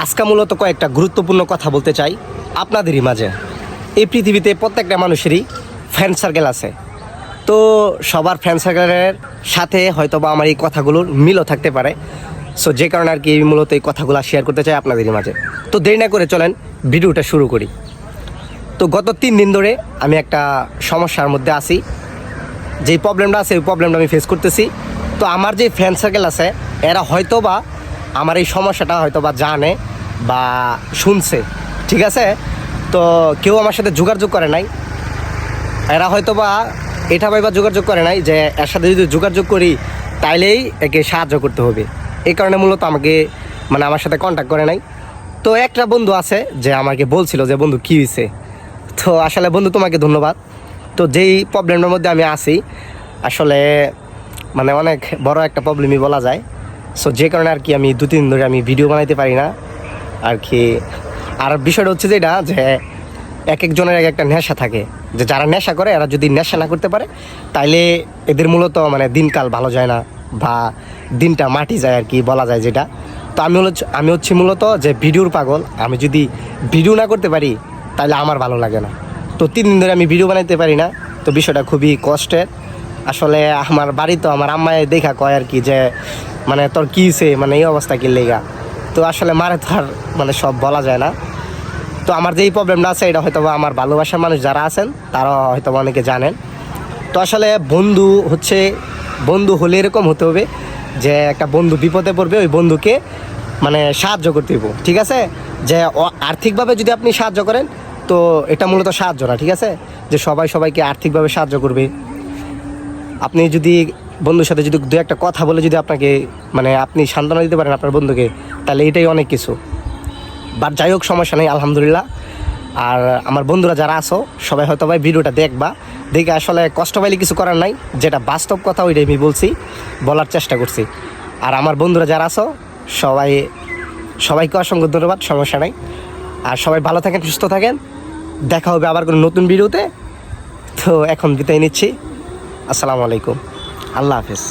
আজকে মূলত কয়েকটা গুরুত্বপূর্ণ কথা বলতে চাই আপনাদেরই মাঝে। এই পৃথিবীতে প্রত্যেকটা মানুষেরই ফ্রেন্ড সার্কেল আছে, তো সবার ফ্রেন্ড সার্কেলের সাথে হয়তো বা আমার এই কথাগুলোর মিলও থাকতে পারে। সো যে কারণে আর কি মূলত এই কথাগুলো শেয়ার করতে চাই আপনাদেরই মাঝে। তো দেরি না করে চলেন ভিডিওটা শুরু করি। তো গত 3 দিন ধরে আমি একটা সমস্যার মধ্যে আছি, যেই প্রবলেমটা আছে ওই প্রবলেমটা আমি ফেস করতেছি। তো আমার যে ফ্রেন্ড সার্কেল আছে এরা হয়তো বা আমার এই সমস্যাটা হয়তো বা জানে বা শুনছে, ঠিক আছে। তো কেউ আমার সাথে যোগাযোগ করে নাই, এরা হয়তো বা এটা ভাইবা যোগাযোগ করে নাই যে এর সাথে যদি যোগাযোগ করি তাইলেই একে সাহায্য করতে হবে। এই কারণে মূলত আমাকে আমার সাথে কন্ট্যাক্ট করে নাই। তো একটা বন্ধু আছে যে আমাকে বলছিল যে বন্ধু কী হয়েছে। তো আসলে বন্ধু তোমাকে ধন্যবাদ। তো যেই প্রবলেমটার মধ্যে আমি আছি আসলে অনেক বড় একটা প্রবলেমই বলা যায়। সো যে কারণে আর কি আমি 2-3 দিন ধরে আমি ভিডিও বানাইতে পারি না আর কি। আর বিষয়টা হচ্ছে যেটা যে এক একজনের এক একটা নেশা থাকে, যে যারা নেশা করে এরা যদি নেশা না করতে পারে তাইলে এদের মূলত দিনকাল ভালো যায় না বা দিনটা মাটি যায় আর কি বলা যায় যেটা। তো আমি হচ্ছি মূলত যে ভিডিওর পাগল। আমি যদি ভিডিও না করতে পারি তাহলে আমার ভালো লাগে না। তো 3 দিন ধরে আমি ভিডিও বানাইতে পারি না। তো বিষয়টা খুবই কষ্টের। আসলে আমার বাড়ি তো আমার আম্মায় দেখা কয় আর কি যে তোর কী হয়েছে, এই অবস্থা কি লেগা। তো আসলে মারে তো আর সব বলা যায় না। তো আমার যে এই প্রবলেমটা আছে এটা হয়তো আমার ভালোবাসার মানুষ যারা আছেন তারা হয়তো অনেকে জানেন। তো আসলে বন্ধু হলে এরকম হতে হবে যে একটা বন্ধু বিপদে পড়বে ওই বন্ধুকে সাহায্য করতে হবে, ঠিক আছে। যে আর্থিকভাবে যদি আপনি সাহায্য করেন তো এটা মূলত সাহায্য না, ঠিক আছে। যে সবাইকে আর্থিকভাবে সাহায্য করবে। আপনি যদি বন্ধুর সাথে যদি 2 একটা কথা বলে যদি আপনাকে আপনি সান্ত্বনা দিতে পারেন আপনার বন্ধুকে, তাহলে এটাই অনেক কিছু। বাট যাই হোক, সমস্যা নেই, আলহামদুলিল্লাহ। আর আমার বন্ধুরা যারা আছো সবাই হয়তো ভাই ভিডিওটা দেখে আসলে কষ্ট পাইলে কিছু করার নাই, যেটা বাস্তব কথা ওইটাই আমি বলার চেষ্টা করছি। আর আমার বন্ধুরা যারা আছো সবাইকে অসংখ্য ধন্যবাদ, সমস্যা নাই। আর সবাই ভালো থাকেন, সুস্থ থাকেন, দেখা হবে আবার কোনো নতুন ভিডিওতে। তো এখন বিদায় নিচ্ছি, আসসালামু আলাইকুম, আল্লাহ হাফেজ।